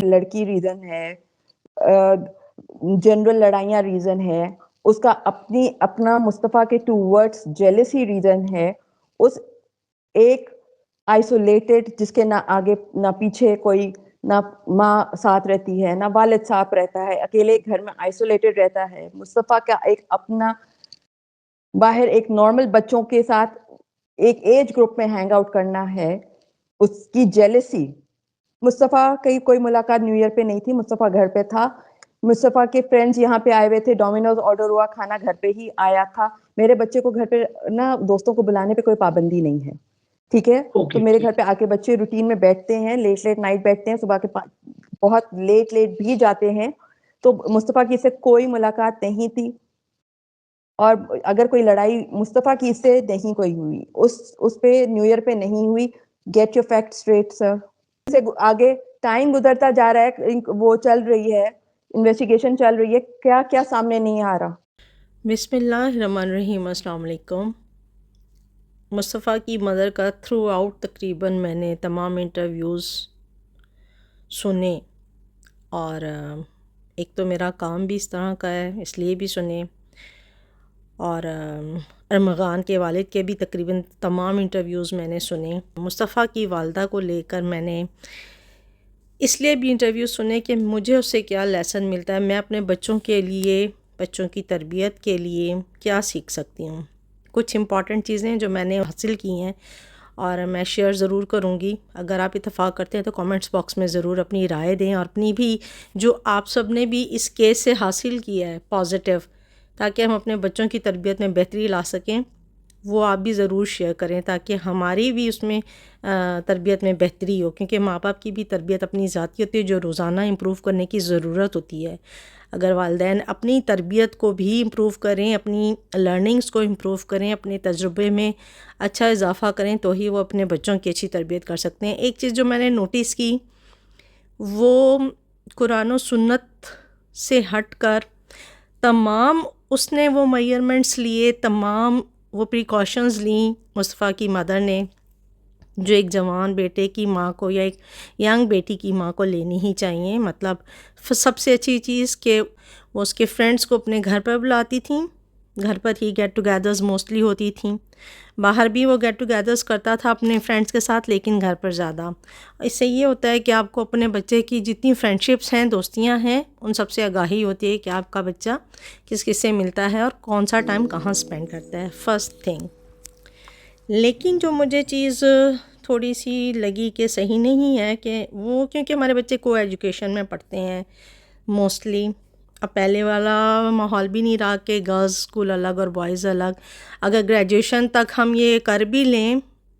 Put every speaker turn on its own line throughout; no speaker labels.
لڑکی ریزن ہے, جنرل لڑائیاں ریزن ہے, اس کا اپنا مصطفیٰ کے ٹوورڈس جیلسی ریزن ہے, اس ایک آئسولیٹڈ جس کے نہ آگے نہ پیچھے کوئی, نہ ماں ساتھ رہتی ہے نہ والد ساتھ رہتا ہے, اکیلے گھر میں آئسولیٹڈ رہتا ہے. مصطفیٰ کا ایک اپنا باہر ایک نارمل بچوں کے ساتھ ایک ایج گروپ میں ہینگ آؤٹ کرنا ہے, اس کی جیلسی. مصطفیٰ کی کوئی ملاقات نیو ایئر پہ نہیں تھی, مصطفیٰ گھر پہ تھا. مصطفیٰ کے فرینڈز یہاں پہ آئے ہوئے تھے, ڈومینوز آرڈر ہوا, کھانا گھر پہ ہی آیا تھا. میرے بچے کو گھر پہ نا دوستوں کو بلانے پہ کوئی پابندی نہیں ہے, ٹھیک ہے. تو میرے گھر پہ آ کے بچے روٹین میں بیٹھتے ہیں, لیٹ نائٹ بیٹھتے ہیں, صبح کے بہت لیٹ بھی جاتے ہیں. تو مصطفیٰ کی سے کوئی ملاقات نہیں تھی, اور اگر کوئی لڑائی مصطفیٰ کی اس سے نہیں کوئی ہوئی, اس پہ نیو ایئر پہ نہیں ہوئی. گیٹ یور فیکٹ اسٹریٹ سر. سے آگے ٹائم گزرتا جا رہا ہے, وہ چل رہی ہے, انویسٹیگیشن چل رہی ہے, کیا کیا سامنے نہیں آ رہا.
بسم اللہ الرحمن الرحیم. السلام علیکم. مصطفیٰ کی مدر کا تھرو آؤٹ تقریباً میں نے تمام انٹرویوز سنے, اور ایک تو میرا کام بھی اس طرح کا ہے اس لیے بھی سنے, اور ارمغان کے والد کے بھی تقریباً تمام انٹرویوز میں نے سنے. مصطفیٰ کی والدہ کو لے کر میں نے اس لیے بھی انٹرویوز سنے کہ مجھے اس سے کیا لیسن ملتا ہے, میں اپنے بچوں کے لیے, بچوں کی تربیت کے لیے کیا سیکھ سکتی ہوں. کچھ امپورٹنٹ چیزیں جو میں نے حاصل کی ہیں اور میں شیئر ضرور کروں گی. اگر آپ اتفاق کرتے ہیں تو کامنٹس باکس میں ضرور اپنی رائے دیں, اور اپنی بھی جو آپ سب نے بھی اس کیس سے حاصل کیا ہے پازیٹیو, تاکہ ہم اپنے بچوں کی تربیت میں بہتری لا سکیں, وہ آپ بھی ضرور شیئر کریں تاکہ ہماری بھی اس میں تربیت میں بہتری ہو. کیونکہ ماں باپ کی بھی تربیت اپنی ذاتی ہوتی ہے جو روزانہ امپروو کرنے کی ضرورت ہوتی ہے. اگر والدین اپنی تربیت کو بھی امپروو کریں, اپنی لرننگز کو امپروو کریں, اپنے تجربے میں اچھا اضافہ کریں, تو ہی وہ اپنے بچوں کی اچھی تربیت کر سکتے ہیں. ایک چیز جو میں نے نوٹس کی وہ قرآن و سنت سے ہٹ کر تمام اس نے وہ میئرمنٹس لیے, تمام وہ پریکاشنز لیں مصطفیٰ کی مدر نے, جو ایک جوان بیٹے کی ماں کو یا ایک ینگ بیٹی کی ماں کو لینی ہی چاہیے. مطلب سب سے اچھی چیز کہ وہ اس کے فرینڈس کو اپنے گھر پر بلاتی تھیں, گھر پر ہی گیٹ ٹوگیدرز موسٹلی ہوتی تھیں. باہر بھی وہ گیٹ ٹوگیدرز کرتا تھا اپنے فرینڈس کے ساتھ, لیکن گھر پر زیادہ. اس سے یہ ہوتا ہے کہ آپ کو اپنے بچے کی جتنی فرینڈشپس ہیں, دوستیاں ہیں, ان سب سے آگاہی ہوتی ہے کہ آپ کا بچہ کس کس سے ملتا ہے اور کون سا ٹائم کہاں اسپینڈ کرتا ہے, فرسٹ تھنگ. لیکن جو مجھے چیز تھوڑی سی لگی کہ صحیح نہیں ہے کہ وہ, کیونکہ ہمارے بچے کو ایجوکیشن میں پڑھتے ہیں موسٹلی, اب پہلے والا ماحول بھی نہیں رہا کہ گرلز اسکول الگ اور بوائز الگ. اگر گریجویشن تک ہم یہ کر بھی لیں,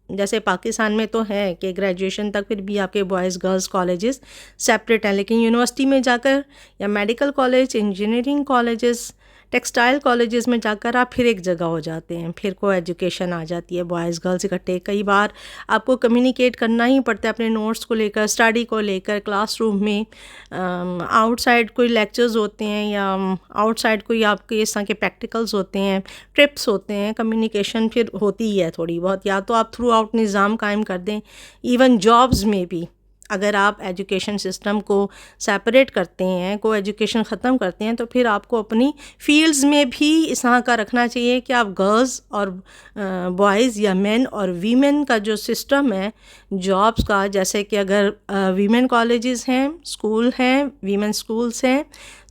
جیسے پاکستان میں تو ہے کہ گریجویشن تک پھر بھی آپ کے بوائز گرلز کالجز سیپریٹ ہیں, لیکن یونیورسٹی میں جا کر یا medical college, engineering colleges, textile colleges میں جا کر آپ پھر ایک جگہ ہو جاتے ہیں, پھر کو ایجوکیشن آ جاتی ہے, بوائز گرلز اکٹھے. کئی بار آپ کو کمیونیکیٹ کرنا ہی پڑتا ہے اپنے نوٹس کو لے کر, اسٹڈی کو لے کر, کلاس روم میں, آؤٹ سائڈ کوئی لیکچرز ہوتے ہیں یا آؤٹ سائڈ کوئی آپ کے اس طرح کے پریکٹیکلز ہوتے ہیں, ٹرپس ہوتے ہیں, کمیونیکیشن پھر ہوتی ہی ہے تھوڑی بہت. یا تو آپ تھرو آؤٹ نظام قائم کر دیں. ایون جابز میں بھی اگر آپ ایجوکیشن سسٹم کو سیپریٹ کرتے ہیں, کو ایجوکیشن ختم کرتے ہیں, تو پھر آپ کو اپنی فیلڈز میں بھی اس طرح کا رکھنا چاہیے کہ آپ گرلز اور بوائز یا مین اور ویمن کا جو سسٹم ہے جابس کا, جیسے کہ اگر ویمن کالجز ہیں, اسکول ہیں, ویمن اسکولس ہیں,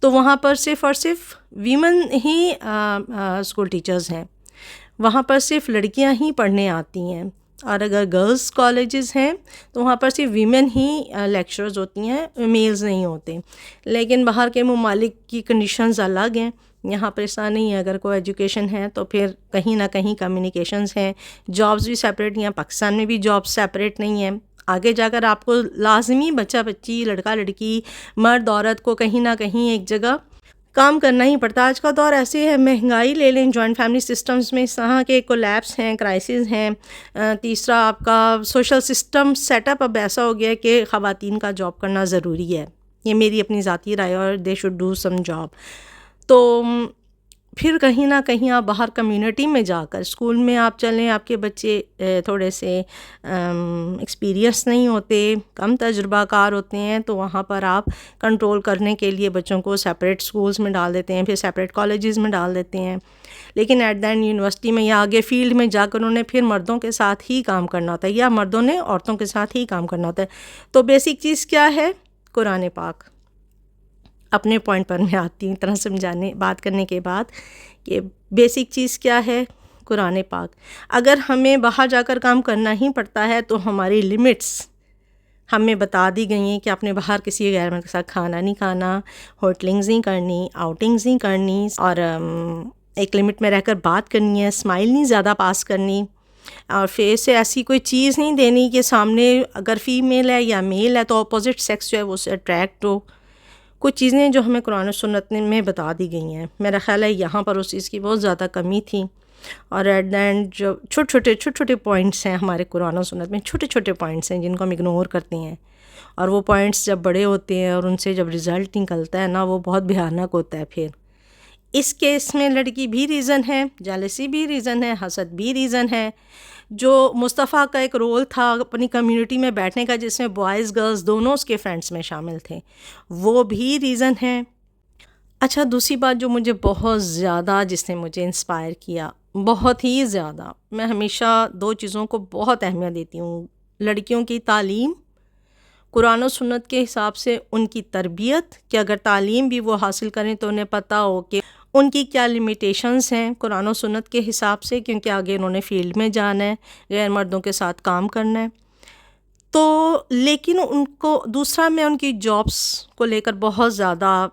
تو وہاں پر صرف اور صرف ویمن ہی اسکول ٹیچرز ہیں, وہاں پر صرف لڑکیاں ہی پڑھنے آتی ہیں. اور اگر گرلز کالجز ہیں تو وہاں پر صرف ویمن ہی لیکچرز ہوتی ہیں, میلز نہیں ہوتے. لیکن باہر کے ممالک کی کنڈیشنز الگ ہیں, یہاں پر ایسا نہیں ہے. اگر کوئی ایجوکیشن ہے تو پھر کہیں نہ کہیں کمیونیکیشنز ہیں, جابز بھی سیپریٹ ہیں. پاکستان میں بھی جابز سیپریٹ نہیں ہیں. آگے جا کر آپ کو لازمی بچہ بچی, لڑکا لڑکی, مرد عورت کو کہیں نہ کہیں ایک جگہ کام کرنا ہی پڑتا. آج کا دور ایسے ہے, مہنگائی لے لیں, جوائنٹ فیملی سسٹمز میں اس طرح کے کولیپس ہیں, کرائسس ہیں. تیسرا آپ کا سوشل سسٹم سیٹ اپ اب ایسا ہو گیا ہے کہ خواتین کا جاب کرنا ضروری ہے. یہ میری اپنی ذاتی رائے, اور they should do some job. تو پھر کہیں نہ کہیں آپ باہر کمیونٹی میں جا کر، اسکول میں آپ چلیں، آپ کے بچے تھوڑے سے ایکسپیرینس نہیں ہوتے، کم تجربہ کار ہوتے ہیں، تو وہاں پر آپ کنٹرول کرنے کے لیے بچوں کو سیپریٹ اسکولس میں ڈال دیتے ہیں، پھر سیپریٹ کالجز میں ڈال دیتے ہیں. لیکن ایٹ دا اینڈ یونیورسٹی میں یا آگے فیلڈ میں جا کر انہوں نے پھر مردوں کے ساتھ ہی کام کرنا ہوتا ہے، یا مردوں نے عورتوں کے ساتھ ہی کام کرنا ہوتا ہے. تو بیسک چیز کیا ہے؟ قرآن پاک. اپنے پوائنٹ پر میں آتی ہوں طرح سمجھانے بات کرنے کے بعد کہ بیسک چیز کیا ہے؟ قرآن پاک. اگر ہمیں باہر جا کر کام کرنا ہی پڑتا ہے تو ہماری لمٹس ہمیں بتا دی گئی ہیں کہ آپ نے باہر کسی غیر مرد کے ساتھ کھانا نہیں کھانا، ہوٹلنگز نہیں کرنی، آؤٹنگز نہیں کرنی، اور ایک لمٹ میں رہ کر بات کرنی ہے، اسمائل نہیں زیادہ پاس کرنی، اور فیس سے ایسی کوئی چیز نہیں دینی کہ سامنے اگر فیمیل ہے یا میل ہے تو اپوزٹ سیکس جو ہے وہ اس سے اٹریکٹ ہو. کچھ چیزیں جو ہمیں قرآن و سنت میں بتا دی گئی ہیں. میرا خیال ہے یہاں پر اس چیز کی بہت زیادہ کمی تھی. اور ایٹ دا اینڈ جو چھوٹے چھوٹے پوائنٹس ہیں ہمارے قرآن و سنت میں، چھوٹے چھوٹے پوائنٹس ہیں جن کو ہم اگنور کرتے ہیں، اور وہ پوائنٹس جب بڑے ہوتے ہیں اور ان سے جب رزلٹ نکلتا ہے نا، وہ بہت بھیانک ہوتا ہے. پھر اس کیس میں لڑکی بھی ریزن ہے، جیلسی بھی ریزن ہے، حسد بھی ریزن ہے. جو مصطفیٰ کا ایک رول تھا اپنی کمیونٹی میں بیٹھنے کا، جس میں بوائز گرلز دونوں اس کے فرینڈس میں شامل تھے، وہ بھی ریزن ہے. اچھا، دوسری بات جو مجھے بہت زیادہ، جس نے مجھے انسپائر کیا بہت ہی زیادہ، میں ہمیشہ دو چیزوں کو بہت اہمیت دیتی ہوں: لڑکیوں کی تعلیم، قرآن و سنت کے حساب سے ان کی تربیت، کہ اگر تعلیم بھی وہ حاصل کریں تو انہیں پتہ ہو کہ ان کی کیا لمیٹیشنز ہیں قرآن و سنت کے حساب سے، کیونکہ آگے انہوں نے فیلڈ میں جانا ہے، غیر مردوں کے ساتھ کام کرنا ہے. تو لیکن ان کو دوسرا، میں ان کی جابس کو لے کر بہت زیادہ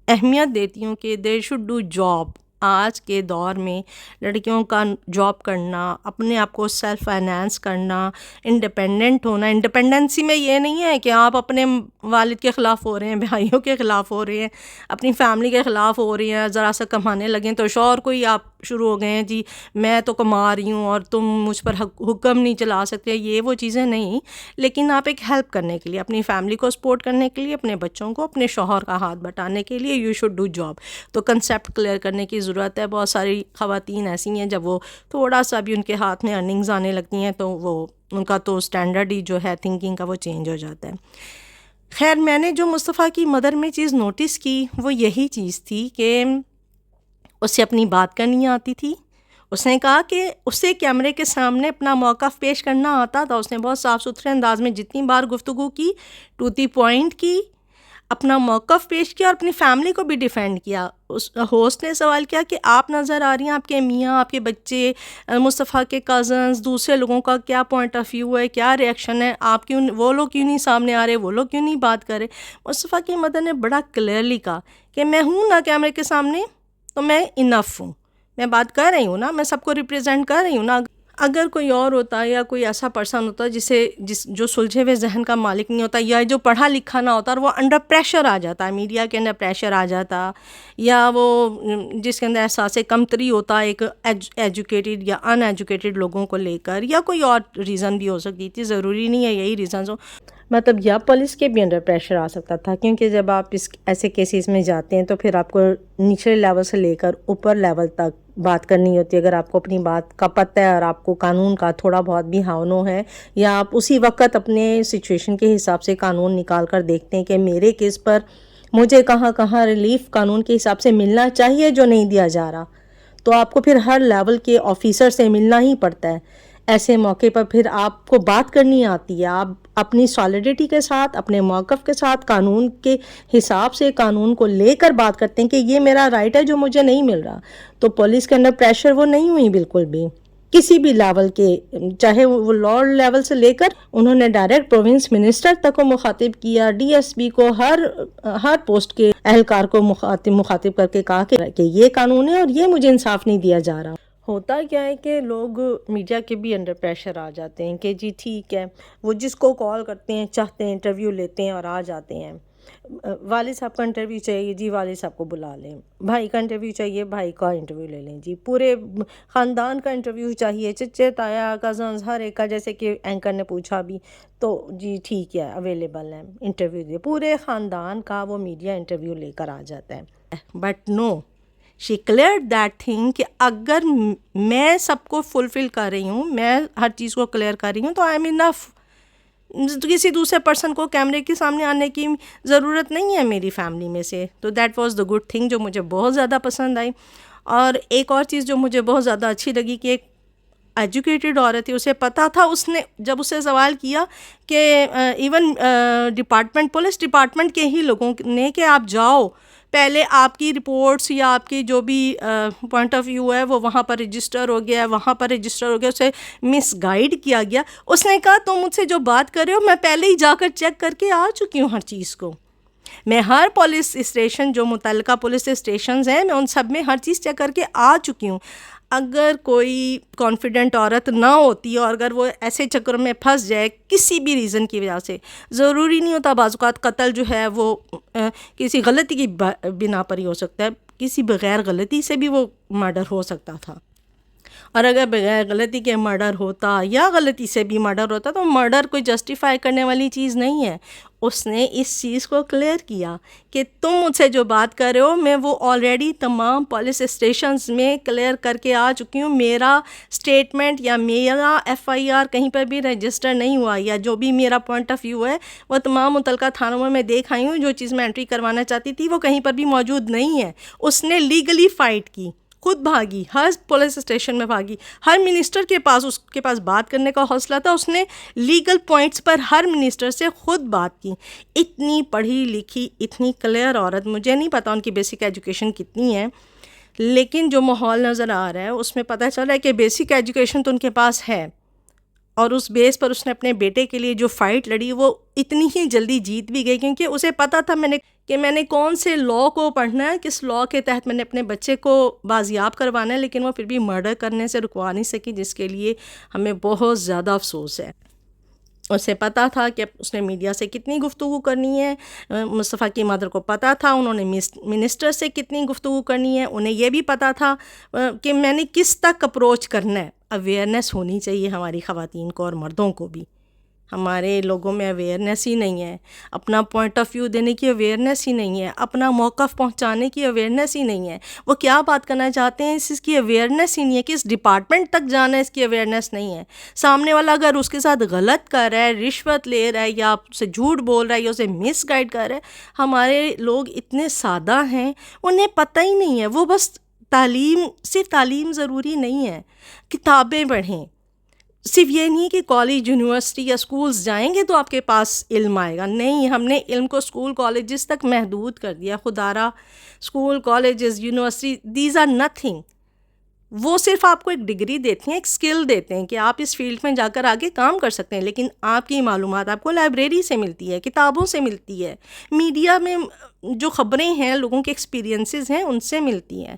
اہمیت دیتی ہوں کہ دے شوڈ ڈو جاب. آج کے دور میں لڑکیوں کا جاب کرنا، اپنے آپ کو سیلف فائنانس کرنا، انڈیپینڈنٹ ہونا. انڈیپینڈنسی میں یہ نہیں ہے کہ آپ اپنے والد کے خلاف ہو رہے ہیں، بھائیوں کے خلاف ہو رہے ہیں، اپنی فیملی کے خلاف ہو رہی ہیں، ذرا سا کمانے لگیں تو شوہر کو ہی آپ شروع ہو گئے ہیں، جی میں تو کما رہی ہوں اور تم مجھ پر حکم نہیں چلا سکتے. یہ وہ چیزیں نہیں، لیکن آپ ایک ہیلپ کرنے کے لیے، اپنی فیملی کو سپورٹ کرنے کے لیے، اپنے بچوں کو اپنے شوہر کا ہاتھ بٹانے کے لیے یو شوڈ ڈو جاب. تو کنسیپٹ کلیئر کرنے کی ضرورت ہے. بہت ساری خواتین ایسی ہیں جب وہ تھوڑا سا بھی ان کے ہاتھ میں ارننگز آنے لگتی ہیں تو وہ ان کا تو اسٹینڈرڈ ہی جو ہے تھنکنگ کا وہ چینج ہو جاتا ہے. خیر، میں نے جو مصطفیٰ کی مدر میں چیز نوٹس کی وہ یہی چیز تھی کہ اسے اپنی بات کرنی آتی تھی. اس نے کہا کہ اسے کیمرے کے سامنے اپنا موقف پیش کرنا آتا تھا. اس نے بہت صاف ستھرے انداز میں جتنی بار گفتگو کی، ٹو دی پوائنٹ کی، اپنا موقف پیش کیا اور اپنی فیملی کو بھی ڈیفینڈ کیا. اس ہوسٹ نے سوال کیا کہ آپ نظر آ رہی ہیں، آپ کے میاں، آپ کے بچے، مصطفیٰ کے کزنز، دوسرے لوگوں کا کیا پوائنٹ آف ویو ہے، کیا ریئیکشن ہے، آپ کیوں، وہ لوگ کیوں نہیں سامنے آ رہے، وہ لوگ کیوں نہیں بات کر رہے. مصطفیٰ کی مدر نے بڑا کلیئرلی کہا کہ میں ہوں نا کیمرے کے سامنے تو میں انف ہوں، میں بات کر رہی ہوں نا، میں سب کو ریپرزینٹ کر رہی ہوں نا. اگر کوئی اور ہوتا یا کوئی ایسا پرسن ہوتا جو سلجھے ہوئے ذہن کا مالک نہیں ہوتا، یا جو پڑھا لکھا نہ ہوتا اور وہ انڈر پریشر آ جاتا، میڈیا کے اندر پریشر آ جاتا، یا وہ جس کے اندر احساس کمتری ہوتا ایک ایجوکیٹڈ یا ان ایجوکیٹڈ لوگوں کو لے کر، یا کوئی اور ریزن بھی ہو سکتی تھی، ضروری نہیں ہے یہی ریزنز ہو، مطلب یا پولیس کے بھی انڈر پریشر آ سکتا تھا. کیونکہ جب آپ ایسے کیسز میں جاتے ہیں تو پھر آپ کو نچلے لیول سے لے کر اوپر لیول تک بات کرنی ہوتی ہے. اگر آپ کو اپنی بات کا پتہ ہے اور آپ کو قانون کا تھوڑا بہت بھی ہاونو ہے، یا آپ اسی وقت اپنے سچویشن کے حساب سے قانون نکال کر دیکھتے ہیں کہ میرے کیس پر مجھے کہاں کہاں ریلیف قانون کے حساب سے ملنا چاہیے جو نہیں دیا جا رہا، تو آپ کو پھر ہر لیول کے آفیسر سے ملنا ہی پڑتا ہے. ایسے موقع پر پھر آپ کو بات کرنی آتی ہے، آپ اپنی سالیڈیٹی کے ساتھ، اپنے موقف کے ساتھ، قانون کے حساب سے قانون کو لے کر بات کرتے ہیں کہ یہ میرا رائٹ ہے جو مجھے نہیں مل رہا. تو پولیس کے انڈر پریشر وہ نہیں ہوئی بالکل بھی، کسی بھی لیول کے، چاہے وہ لارڈ لیول سے لے کر انہوں نے ڈائریکٹ پروونس منسٹر تک کو مخاطب کیا، ڈی ایس پی کو، ہر پوسٹ کے اہلکار کو مخاطب کر کے کہا کہ یہ قانون ہے اور یہ مجھے انصاف نہیں دیا جا رہا. ہوتا کیا ہے کہ لوگ میڈیا کے بھی انڈر پریشر آ جاتے ہیں کہ جی ٹھیک ہے، وہ جس کو کال کرتے ہیں چاہتے ہیں انٹرویو لیتے ہیں اور آ جاتے ہیں. والد صاحب کا انٹرویو چاہیے، جی والد صاحب کو بلا لیں. بھائی کا انٹرویو چاہیے، بھائی کا انٹرویو لے لیں. جی پورے خاندان کا انٹرویو چاہیے، چچے تایا کزنز ہر ایک کا، جیسے کہ اینکر نے پوچھا بھی تو جی ٹھیک ہے اویلیبل ہے انٹرویو دے. پورے خاندان کا وہ میڈیا انٹرویو لے کر آ جاتا ہے. But no, she clear that thing کہ اگر میں سب کو فلفل کر رہی ہوں, میں ہر چیز کو کلیئر کر رہی ہوں, تو آئی ایم انف. کسی دوسرے پرسن کو کیمرے کے سامنے آنے کی ضرورت نہیں ہے میری فیملی میں سے. تو that was the good thing جو مجھے بہت زیادہ پسند آئی. اور ایک اور چیز جو مجھے بہت زیادہ اچھی لگی کہ ایک ایجوکیٹڈ عورت تھی, اسے پتہ تھا, اس نے جب اسے سوال کیا کہ ایون پولیس ڈپارٹمنٹ کے ہی لوگوں نے کہ آپ جاؤ پہلے آپ کی رپورٹس یا آپ کی جو بھی پوائنٹ آف ویو ہے وہ وہاں پر رجسٹر ہو گیا ہے, وہاں پر رجسٹر ہو گیا, اسے مس گائیڈ کیا گیا. اس نے کہا تم مجھ سے جو بات کر رہے ہو میں پہلے ہی جا کر چیک کر کے آ چکی ہوں ہر چیز کو. میں ہر پولیس اسٹیشن جو متعلقہ پولیس اسٹیشنز ہیں میں ان سب میں ہر چیز چیک کر کے آ چکی ہوں. اگر کوئی کانفیڈنٹ عورت نہ ہوتی اور اگر وہ ایسے چکر میں پھنس جائے کسی بھی ریزن کی وجہ سے, ضروری نہیں ہوتا, بعض اوقات قتل جو ہے وہ کسی غلطی کی بنا پر ہی ہو سکتا ہے, کسی بغیر غلطی سے بھی وہ مرڈر ہو سکتا تھا. اور اگر بغیر غلطی کے مرڈر ہوتا یا غلطی سے بھی مرڈر ہوتا تو مرڈر کوئی جسٹیفائی کرنے والی چیز نہیں ہے. اس نے اس چیز کو کلیئر کیا کہ تم مجھ سے جو بات کر رہے ہو میں وہ آلریڈی تمام پولیس اسٹیشنز میں کلیئر کر کے آ چکی ہوں. میرا اسٹیٹمنٹ یا میرا FIR کہیں پر بھی رجسٹر نہیں ہوا, یا جو بھی میرا پوائنٹ آف ویو ہے وہ تمام متعلقہ تھانوں میں دیکھ آئی ہوں. جو چیز میں انٹری کروانا چاہتی تھی وہ کہیں پر بھی موجود نہیں ہے. اس نے لیگلی فائٹ کی, خود بھاگی, ہر پولیس اسٹیشن میں بھاگی, ہر منسٹر کے پاس اس کے پاس بات کرنے کا حوصلہ تھا, اس نے لیگل پوائنٹس پر ہر منسٹر سے خود بات کی. اتنی پڑھی لکھی اتنی کلیئر عورت, مجھے نہیں پتا ان کی بیسک ایجوکیشن کتنی ہے, لیکن جو ماحول نظر آ رہا ہے اس میں پتہ چل رہا ہے کہ بیسک ایجوکیشن تو ان کے پاس ہے, اور اس بیس پر اس نے اپنے بیٹے کے لیے جو فائٹ لڑی وہ اتنی ہی جلدی جیت بھی گئی, کیونکہ اسے پتہ تھا میں نے کون سے لاء کو پڑھنا ہے, کس لاء کے تحت میں نے اپنے بچے کو بازیاب کروانا ہے, لیکن وہ پھر بھی مرڈر کرنے سے رکوا نہیں سکی, جس کے لیے ہمیں بہت زیادہ افسوس ہے. اسے پتہ تھا کہ اس نے میڈیا سے کتنی گفتگو کرنی ہے, مصطفیٰ کی مدر کو پتہ تھا انہوں نے منسٹر سے کتنی گفتگو کرنی ہے, انہیں یہ بھی پتہ تھا کہ میں نے کس تک اپروچ کرنا ہے. اویئرنیس ہونی چاہیے ہماری خواتین کو اور مردوں کو بھی. ہمارے لوگوں میں اویئرنیس ہی نہیں ہے, اپنا پوائنٹ آف ویو دینے کی اویئرنیس ہی نہیں ہے, اپنا موقف پہنچانے کی اویئرنیس ہی نہیں ہے. وہ کیا بات کرنا چاہتے ہیں اس کی اویئرنیس ہی نہیں ہے, کس ڈپارٹمنٹ تک جانا ہے اس کی اویئرنیس نہیں ہے. سامنے والا اگر اس کے ساتھ غلط کر رہا ہے, رشوت لے رہا ہے یا اسے جھوٹ بول رہا ہے یا اسے مس گائیڈ کر رہا ہے, ہمارے لوگ اتنے سادہ ہیں انہیں پتہ ہی نہیں ہے. وہ بس صرف تعلیم ضروری نہیں ہے, کتابیں پڑھیں, صرف یہ نہیں کہ کالج یونیورسٹی یا اسکولز جائیں گے تو آپ کے پاس علم آئے گا. نہیں, ہم نے علم کو اسکول کالجز تک محدود کر دیا. خدا را school colleges universities these are nothing. وہ صرف آپ کو ایک ڈگری دیتے ہیں, ایک اسکل دیتے ہیں کہ آپ اس فیلڈ میں جا کر آگے کام کر سکتے ہیں, لیکن آپ کی معلومات آپ کو لائبریری سے ملتی ہے, کتابوں سے ملتی ہے, میڈیا میں جو خبریں ہیں, لوگوں کے ایکسپیرینسز ہیں ان سے ملتی ہیں.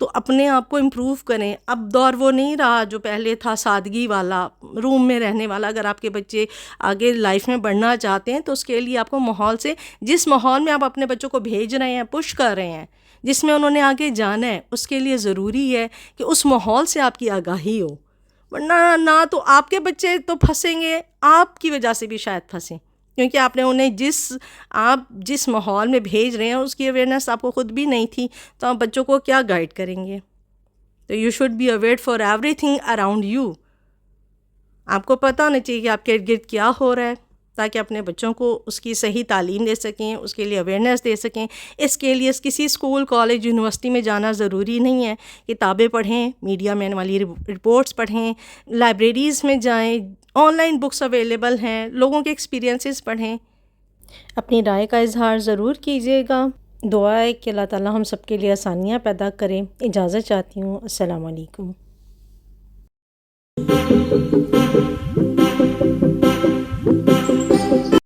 تو اپنے آپ کو امپروو کریں. اب دور وہ نہیں رہا جو پہلے تھا, سادگی والا, روم میں رہنے والا. اگر آپ کے بچے آگے لائف میں بڑھنا چاہتے ہیں تو اس کے لیے آپ کو ماحول سے, جس ماحول میں آپ اپنے بچوں کو بھیج رہے ہیں, پش کر رہے ہیں, جس میں انہوں نے آگے جانا ہے, اس کے لیے ضروری ہے کہ اس ماحول سے آپ کی آگاہی ہو. ورنہ نہ تو آپ کے بچے تو پھنسیں گے, آپ کی وجہ سے بھی شاید پھنسیں, کیونکہ آپ نے انہیں آپ جس ماحول میں بھیج رہے ہیں اس کی اویئرنیس آپ کو خود بھی نہیں تھی, تو آپ بچوں کو کیا گائیڈ کریں گے. تو you should be aware for everything around you. آپ کو پتہ ہونا چاہیے کہ آپ کے ارد گرد کیا ہو رہا ہے, تاکہ اپنے بچوں کو اس کی صحیح تعلیم دے سکیں, اس کے لیے اویئرنیس دے سکیں. اس کے لیے کسی اسکول کالج یونیورسٹی میں جانا ضروری نہیں ہے. کتابیں پڑھیں, میڈیا میں آنے والی رپورٹس پڑھیں, لائبریریز میں جائیں, آن لائن بکس اویلیبل ہیں, لوگوں کے ایکسپیرینسز پڑھیں. اپنی رائے کا اظہار ضرور کیجیے گا. دعا ہے کہ اللہ تعالیٰ ہم سب کے لیے آسانیاں پیدا کریں. اجازت چاہتی ہوں. السلام علیکم.